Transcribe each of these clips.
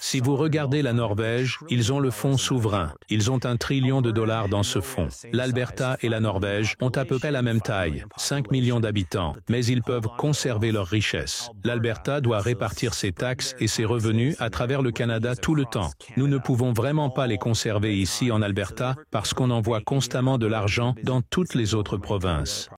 Si vous regardez la Norvège, ils ont le fonds souverain. Ils ont $1 trillion dans ce fonds. L'Alberta et la Norvège ont à peu près la même taille, 5 millions d'habitants, mais ils peuvent conserver leur richesse. L'Alberta doit répartir ses taxes et ses revenus à travers le Canada tout le temps. Nous ne pouvons vraiment pas les conserver ici en Alberta parce qu'on envoie constamment de l'argent dans toutes les autres provinces.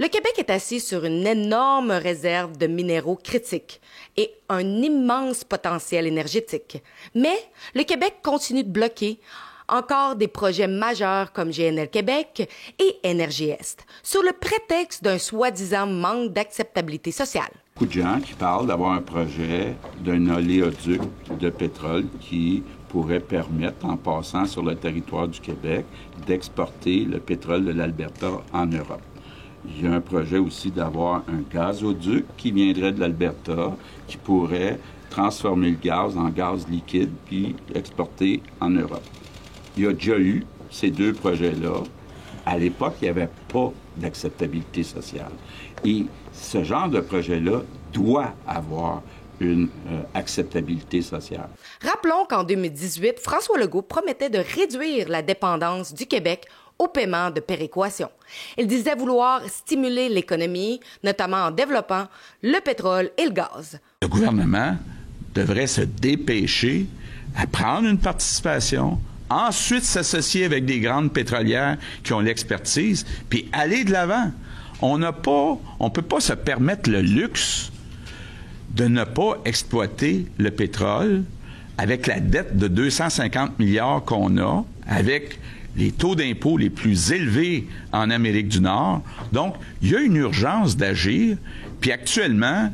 Le Québec est assis sur une énorme réserve de minéraux critiques et un immense potentiel énergétique. Mais le Québec continue de bloquer encore des projets majeurs comme GNL Québec et Énergie Est, sous le prétexte d'un soi-disant manque d'acceptabilité sociale. Beaucoup de gens qui parlent d'avoir un projet d'un oléoduc de pétrole qui pourrait permettre, en passant sur le territoire du Québec, d'exporter le pétrole de l'Alberta en Europe. Il y a un projet aussi d'avoir un gazoduc qui viendrait de l'Alberta, qui pourrait transformer le gaz en gaz liquide puis exporter en Europe. Il y a déjà eu ces deux projets-là. À l'époque, il n'y avait pas d'acceptabilité sociale. Et ce genre de projet-là doit avoir une acceptabilité sociale. Rappelons qu'en 2018, François Legault promettait de réduire la dépendance du Québec au paiement de péréquation. Il disait vouloir stimuler l'économie, notamment en développant le pétrole et le gaz. Le gouvernement devrait se dépêcher à prendre une participation, ensuite s'associer avec des grandes pétrolières qui ont l'expertise, puis aller de l'avant. On ne peut pas se permettre le luxe de ne pas exploiter le pétrole avec la dette de 250 milliards qu'on a, avec les taux d'impôt les plus élevés en Amérique du Nord. Donc, il y a une urgence d'agir. Puis actuellement,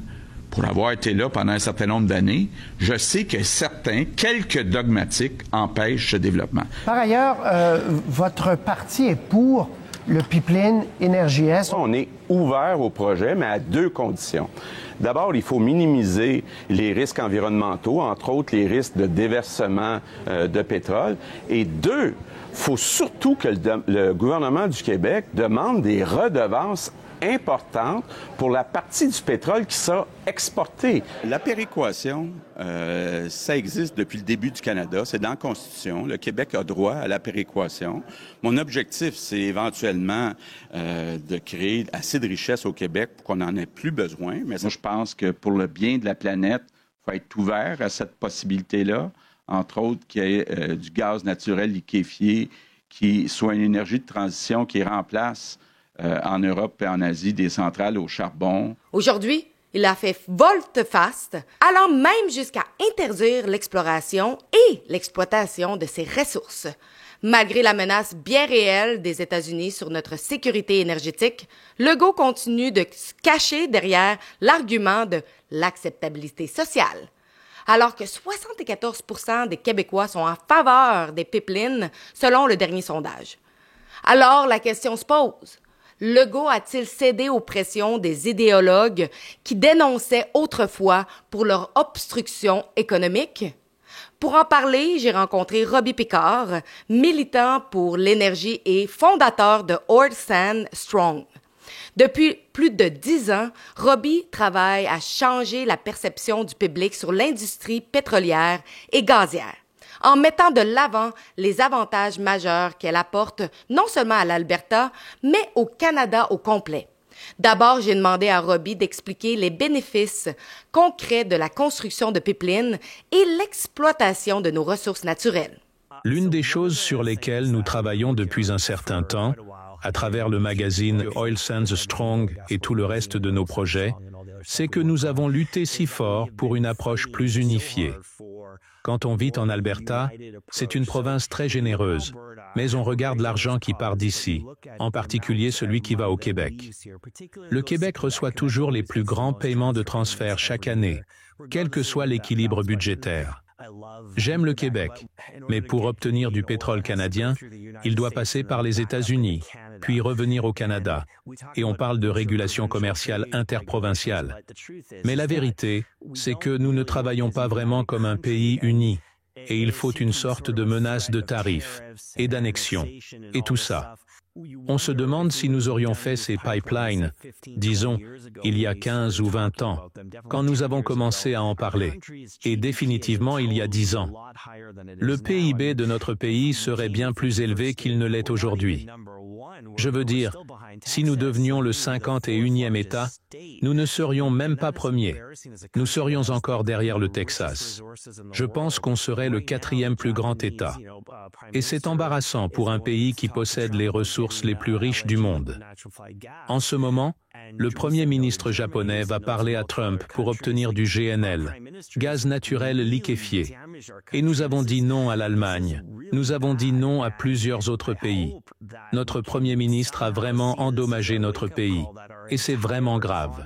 pour avoir été là pendant un certain nombre d'années, je sais que quelques dogmatiques, empêchent ce développement. Par ailleurs, votre parti est pour le pipeline Énergie Est. On est ouvert au projet, mais à deux conditions. D'abord, il faut minimiser les risques environnementaux, entre autres les risques de déversement de pétrole. Et deux, il faut surtout que le gouvernement du Québec demande des redevances importante pour la partie du pétrole qui sera exportée. La péréquation, ça existe depuis le début du Canada. C'est dans la Constitution. Le Québec a droit à la péréquation. Mon objectif, c'est éventuellement de créer assez de richesse au Québec pour qu'on n'en ait plus besoin. Mais moi, je pense que pour le bien de la planète, il faut être ouvert à cette possibilité-là. Entre autres, qu'il y ait du gaz naturel liquéfié qui soit une énergie de transition qui remplace en Europe et en Asie des centrales au charbon. Aujourd'hui, il a fait volte-face, allant même jusqu'à interdire l'exploration et l'exploitation de ces ressources. Malgré la menace bien réelle des États-Unis sur notre sécurité énergétique, Legault continue de se cacher derrière l'argument de l'acceptabilité sociale. Alors que 74% des Québécois sont en faveur des pipelines, selon le dernier sondage. Alors, la question se pose. Legault a-t-il cédé aux pressions des idéologues qui dénonçaient autrefois pour leur obstruction économique? Pour en parler, j'ai rencontré Robbie Picard, militant pour l'énergie et fondateur de Oil Strong. Depuis plus de 10 ans, Robbie travaille à changer la perception du public sur l'industrie pétrolière et gazière, en mettant de l'avant les avantages majeurs qu'elle apporte non seulement à l'Alberta, mais au Canada au complet. D'abord, j'ai demandé à Robbie d'expliquer les bénéfices concrets de la construction de pipelines et l'exploitation de nos ressources naturelles. L'une des choses sur lesquelles nous travaillons depuis un certain temps, à travers le magazine Oil Sands Strong et tout le reste de nos projets, c'est que nous avons lutté si fort pour une approche plus unifiée. Quand on vit en Alberta, c'est une province très généreuse, mais on regarde l'argent qui part d'ici, en particulier celui qui va au Québec. Le Québec reçoit toujours les plus grands paiements de transfert chaque année, quel que soit l'équilibre budgétaire. J'aime le Québec, mais pour obtenir du pétrole canadien, il doit passer par les États-Unis, puis revenir au Canada. Et on parle de régulation commerciale interprovinciale. Mais la vérité, c'est que nous ne travaillons pas vraiment comme un pays uni. Et il faut une sorte de menace de tarifs et d'annexion, et tout ça. On se demande si nous aurions fait ces pipelines, disons, il y a 15 ou 20 ans, quand nous avons commencé à en parler, et définitivement il y a 10 ans. Le PIB de notre pays serait bien plus élevé qu'il ne l'est aujourd'hui. Je veux dire, si nous devenions le 51e État, nous ne serions même pas premiers. Nous serions encore derrière le Texas. Je pense qu'on serait le 4e plus grand État. Et c'est embarrassant pour un pays qui possède les ressources les plus riches du monde. En ce moment, le Premier ministre japonais va parler à Trump pour obtenir du GNL, gaz naturel liquéfié. Et nous avons dit non à l'Allemagne. Nous avons dit non à plusieurs autres pays. Notre Premier ministre a vraiment endommagé notre pays. Et c'est vraiment grave.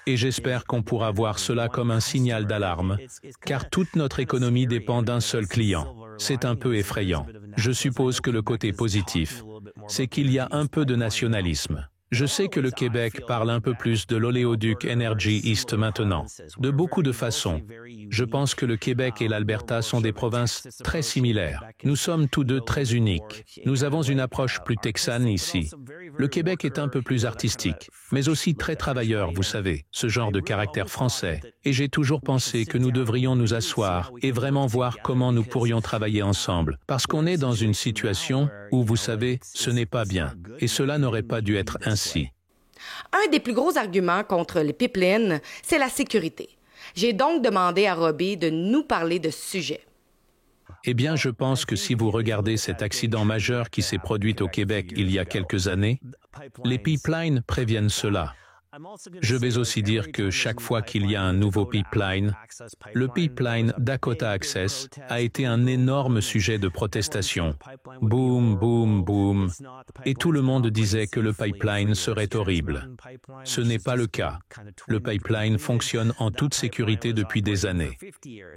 Et j'espère qu'on pourra voir cela comme un signal d'alarme, car toute notre économie dépend d'un seul client. C'est un peu effrayant. Je suppose que le côté positif, c'est qu'il y a un peu de nationalisme. Je sais que le Québec parle un peu plus de l'oléoduc Energy East maintenant, de beaucoup de façons. Je pense que le Québec et l'Alberta sont des provinces très similaires. Nous sommes tous deux très uniques. Nous avons une approche plus texane ici. Le Québec est un peu plus artistique, mais aussi très travailleur, vous savez, ce genre de caractère français. Et j'ai toujours pensé que nous devrions nous asseoir et vraiment voir comment nous pourrions travailler ensemble, parce qu'on est dans une situation où, vous savez, ce n'est pas bien. Et cela n'aurait pas dû être ainsi. Un des plus gros arguments contre les pipelines, c'est la sécurité. J'ai donc demandé à Robbie de nous parler de ce sujet. Eh bien, je pense que si vous regardez cet accident majeur qui s'est produit au Québec il y a quelques années, les pipelines préviennent cela. Je vais aussi dire que chaque fois qu'il y a un nouveau pipeline, le pipeline Dakota Access a été un énorme sujet de protestation. Boum, boum, boum. Et tout le monde disait que le pipeline serait horrible. Ce n'est pas le cas. Le pipeline fonctionne en toute sécurité depuis des années.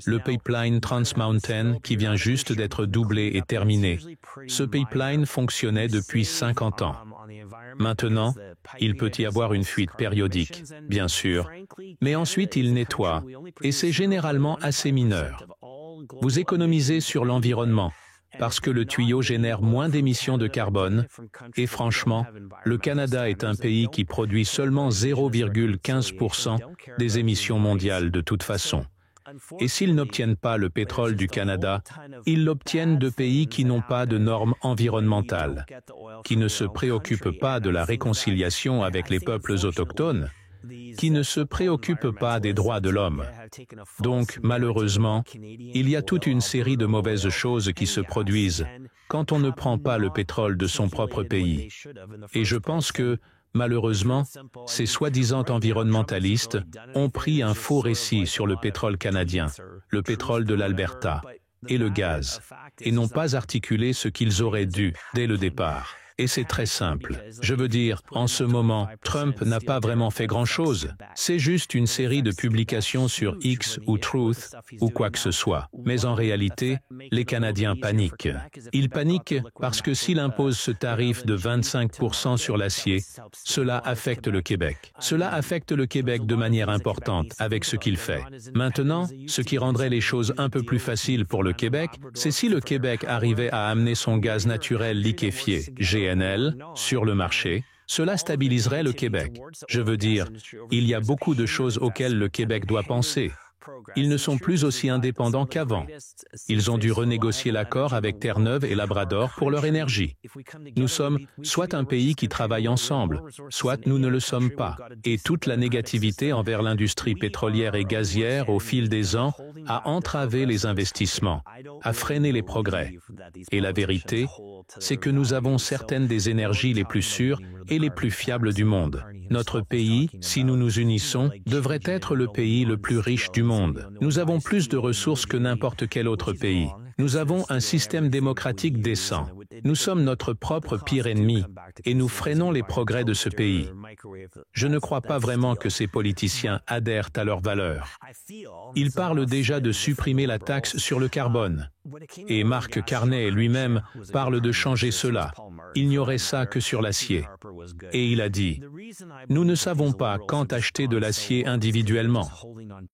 Le pipeline Trans Mountain, qui vient juste d'être doublé et terminé, ce pipeline fonctionnait depuis 50 ans. Maintenant, il peut y avoir une fuite périodique, bien sûr, mais ensuite il nettoie, et c'est généralement assez mineur. Vous économisez sur l'environnement, parce que le tuyau génère moins d'émissions de carbone, et franchement, le Canada est un pays qui produit seulement 0,15% des émissions mondiales de toute façon. Et s'ils n'obtiennent pas le pétrole du Canada, ils l'obtiennent de pays qui n'ont pas de normes environnementales, qui ne se préoccupent pas de la réconciliation avec les peuples autochtones, qui ne se préoccupent pas des droits de l'homme. Donc, malheureusement, il y a toute une série de mauvaises choses qui se produisent quand on ne prend pas le pétrole de son propre pays. Et je pense que, malheureusement, ces soi-disant environnementalistes ont pris un faux récit sur le pétrole canadien, le pétrole de l'Alberta et le gaz, et n'ont pas articulé ce qu'ils auraient dû dès le départ. Et c'est très simple. Je veux dire, en ce moment, Trump n'a pas vraiment fait grand-chose. C'est juste une série de publications sur X ou Truth ou quoi que ce soit. Mais en réalité, les Canadiens paniquent. Ils paniquent parce que s'il impose ce tarif de 25% sur l'acier, cela affecte le Québec. Cela affecte le Québec de manière importante avec ce qu'il fait. Maintenant, ce qui rendrait les choses un peu plus faciles pour le Québec, c'est si le Québec arrivait à amener son gaz naturel liquéfié, GNL, sur le marché, cela stabiliserait le Québec. Je veux dire, il y a beaucoup de choses auxquelles le Québec doit penser. Ils ne sont plus aussi indépendants qu'avant. Ils ont dû renégocier l'accord avec Terre-Neuve et Labrador pour leur énergie. Nous sommes soit un pays qui travaille ensemble, soit nous ne le sommes pas. Et toute la négativité envers l'industrie pétrolière et gazière au fil des ans a entravé les investissements, a freiné les progrès. Et la vérité, c'est que nous avons certaines des énergies les plus sûres et les plus fiables du monde. Notre pays, si nous nous unissons, devrait être le pays le plus riche du monde. Nous avons plus de ressources que n'importe quel autre pays. Nous avons un système démocratique décent. Nous sommes notre propre pire ennemi et nous freinons les progrès de ce pays. Je ne crois pas vraiment que ces politiciens adhèrent à leurs valeurs. Ils parlent déjà de supprimer la taxe sur le carbone. Et Mark Carney lui-même parle de changer cela. Il n'y aurait ça que sur l'acier. Et il a dit, « Nous ne savons pas quand acheter de l'acier individuellement. »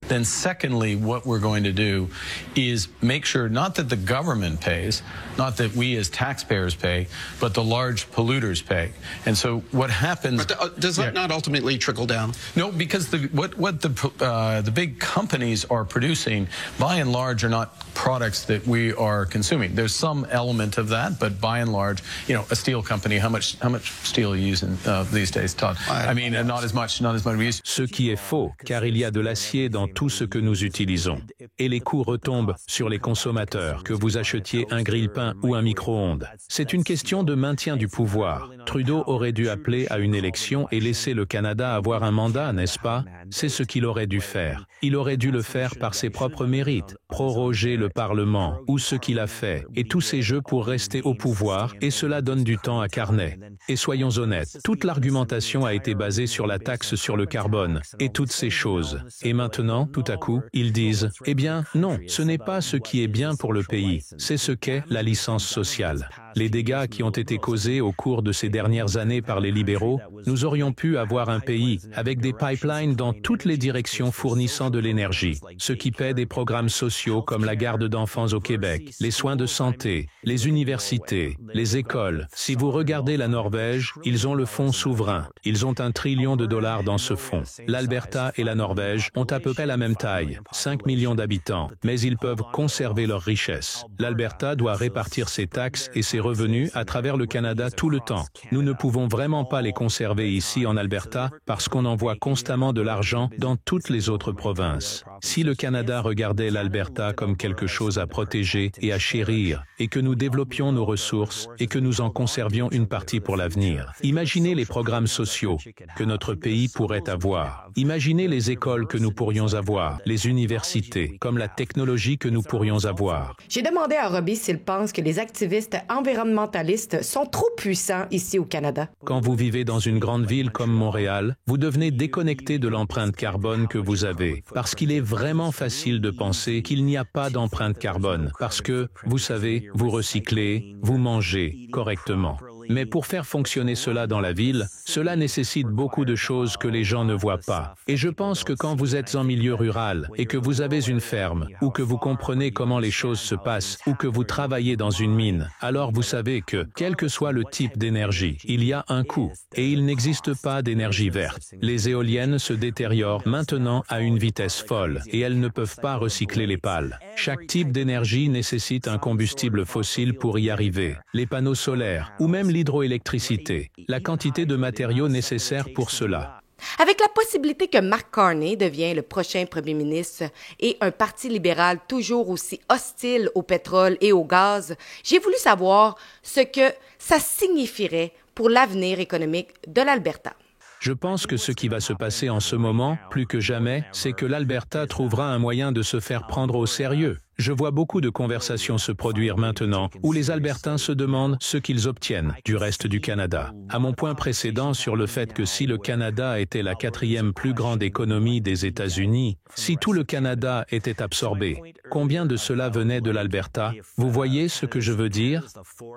Then secondly, what we're going to do is make sure not that the government pays, not that we as taxpayers pay, but the large polluters pay. And so what happens... But does that not ultimately trickle down? No, because what the big companies are producing, by and large, are not products that we are consuming. There's some element of that, but by and large, you know, a steel company, how much steel are you using these days, Todd? I mean, not as much we used. Ce qui est faux, car il y a de l'acier dans tout ce que nous utilisons. Et les coûts retombent sur les consommateurs, que vous achetiez un grille-pain ou un micro-ondes. C'est une question de maintien du pouvoir. Trudeau aurait dû appeler à une élection et laisser le Canada avoir un mandat, n'est-ce pas? C'est ce qu'il aurait dû faire. Il aurait dû le faire par ses propres mérites, proroger le Parlement, ou ce qu'il a fait, et tous ces jeux pour rester au pouvoir, et cela donne du temps à Carney. Et soyons honnêtes, toute l'argumentation a été basée sur la taxe sur le carbone, et toutes ces choses. Et maintenant, tout à coup, ils disent, eh bien, non, ce n'est pas ce qui est bien pour le pays, c'est ce qu'est la licence sociale. Les dégâts qui ont été causés au cours de ces dernières années par les libéraux, nous aurions pu avoir un pays avec des pipelines dans toutes les directions fournissant de l'énergie, ce qui paie des programmes sociaux comme la garde d'enfants au Québec, les soins de santé, les universités, les écoles. Si vous regardez la Norvège, ils ont le fonds souverain. Ils ont $1 trillion dans ce fonds. L'Alberta et la Norvège ont à peu près la même taille, 5 millions d'habitants, mais ils peuvent conserver leur richesse. L'Alberta doit répartir ses taxes et ses revenus à travers le Canada tout le temps. Nous ne pouvons vraiment pas les conserver ici en Alberta parce qu'on envoie constamment de l'argent dans toutes les autres provinces. Si le Canada regardait l'Alberta comme quelque chose à protéger et à chérir, et que nous développions nos ressources et que nous en conservions une partie pour l'avenir, imaginez les programmes sociaux que notre pays pourrait avoir. Imaginez les écoles que nous pourrions avoir, les universités, comme la technologie que nous pourrions avoir. J'ai demandé à Robbie s'il pense que les activistes environnementalistes sont trop puissants ici au Canada. Quand vous vivez dans une grande ville comme Montréal, vous devenez déconnecté de l'empreinte carbone que vous avez, parce qu'il est vraiment facile de penser qu'il n'y a pas d'empreinte carbone, parce que, vous savez, vous recyclez, vous mangez correctement. Mais pour faire fonctionner cela dans la ville, cela nécessite beaucoup de choses que les gens ne voient pas. Et je pense que quand vous êtes en milieu rural et que vous avez une ferme, ou que vous comprenez comment les choses se passent, ou que vous travaillez dans une mine, alors vous savez que, quel que soit le type d'énergie, il y a un coût. Et il n'existe pas d'énergie verte. Les éoliennes se détériorent maintenant à une vitesse folle, et elles ne peuvent pas recycler les pales. Chaque type d'énergie nécessite un combustible fossile pour y arriver. Les panneaux solaires, ou même l'hydroélectricité, la quantité de matériaux nécessaires pour cela. Avec la possibilité que Mark Carney devienne le prochain premier ministre et un parti libéral toujours aussi hostile au pétrole et au gaz, j'ai voulu savoir ce que ça signifierait pour l'avenir économique de l'Alberta. Je pense que ce qui va se passer en ce moment, plus que jamais, c'est que l'Alberta trouvera un moyen de se faire prendre au sérieux. Je vois beaucoup de conversations se produire maintenant où les Albertains se demandent ce qu'ils obtiennent du reste du Canada. À mon point précédent sur le fait que si le Canada était la 4e plus grande économie des États-Unis, si tout le Canada était absorbé, combien de cela venait de l'Alberta? Vous voyez ce que je veux dire?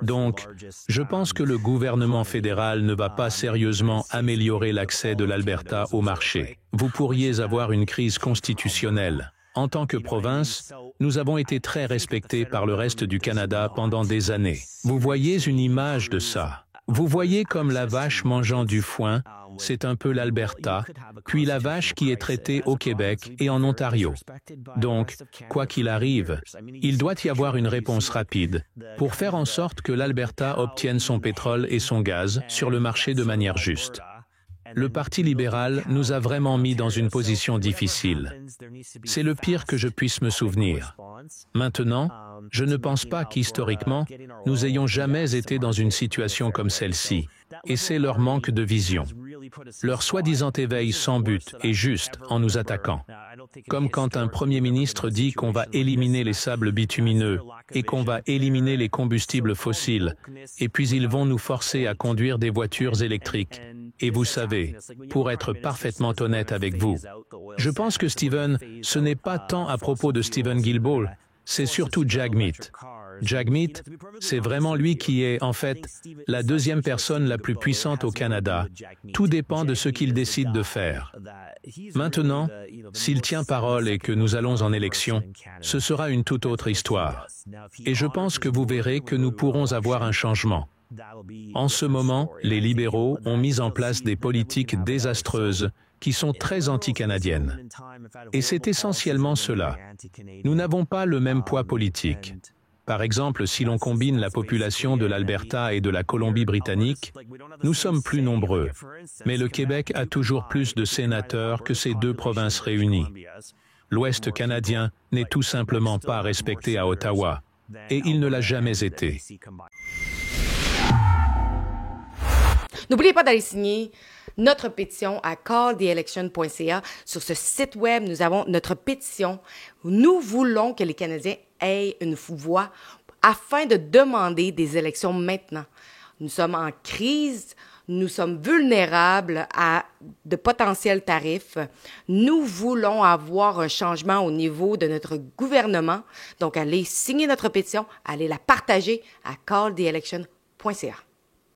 Donc, je pense que le gouvernement fédéral ne va pas sérieusement améliorer l'accès de l'Alberta au marché. Vous pourriez avoir une crise constitutionnelle. En tant que province, nous avons été très respectés par le reste du Canada pendant des années. Vous voyez une image de ça. Vous voyez comme la vache mangeant du foin, c'est un peu l'Alberta, puis la vache qui est traitée au Québec et en Ontario. Donc, quoi qu'il arrive, il doit y avoir une réponse rapide pour faire en sorte que l'Alberta obtienne son pétrole et son gaz sur le marché de manière juste. Le Parti libéral nous a vraiment mis dans une position difficile. C'est le pire que je puisse me souvenir. Maintenant, je ne pense pas qu'historiquement, nous ayons jamais été dans une situation comme celle-ci, et c'est leur manque de vision. Leur soi-disant éveil sans but et juste en nous attaquant. Comme quand un premier ministre dit qu'on va éliminer les sables bitumineux et qu'on va éliminer les combustibles fossiles, et puis ils vont nous forcer à conduire des voitures électriques. Et vous savez, pour être parfaitement honnête avec vous, je pense que Stephen, ce n'est pas tant à propos de Stephen Guilbeault, c'est surtout Jagmeet. Jagmeet, c'est vraiment lui qui est, en fait, la deuxième personne la plus puissante au Canada. Tout dépend de ce qu'il décide de faire. Maintenant, s'il tient parole et que nous allons en élection, ce sera une toute autre histoire. Et je pense que vous verrez que nous pourrons avoir un changement. En ce moment, les libéraux ont mis en place des politiques désastreuses qui sont très anti-canadiennes. Et c'est essentiellement cela. Nous n'avons pas le même poids politique. Par exemple, si l'on combine la population de l'Alberta et de la Colombie-Britannique, nous sommes plus nombreux. Mais le Québec a toujours plus de sénateurs que ces deux provinces réunies. L'Ouest canadien n'est tout simplement pas respecté à Ottawa, et il ne l'a jamais été. N'oubliez pas d'aller signer notre pétition à calltheelection.ca. Sur ce site web, nous avons notre pétition. Nous voulons que les Canadiens aient une voix afin de demander des élections maintenant. Nous sommes en crise, nous sommes vulnérables à de potentiels tarifs. Nous voulons avoir un changement au niveau de notre gouvernement. Donc, allez signer notre pétition, allez la partager à calltheelection.ca.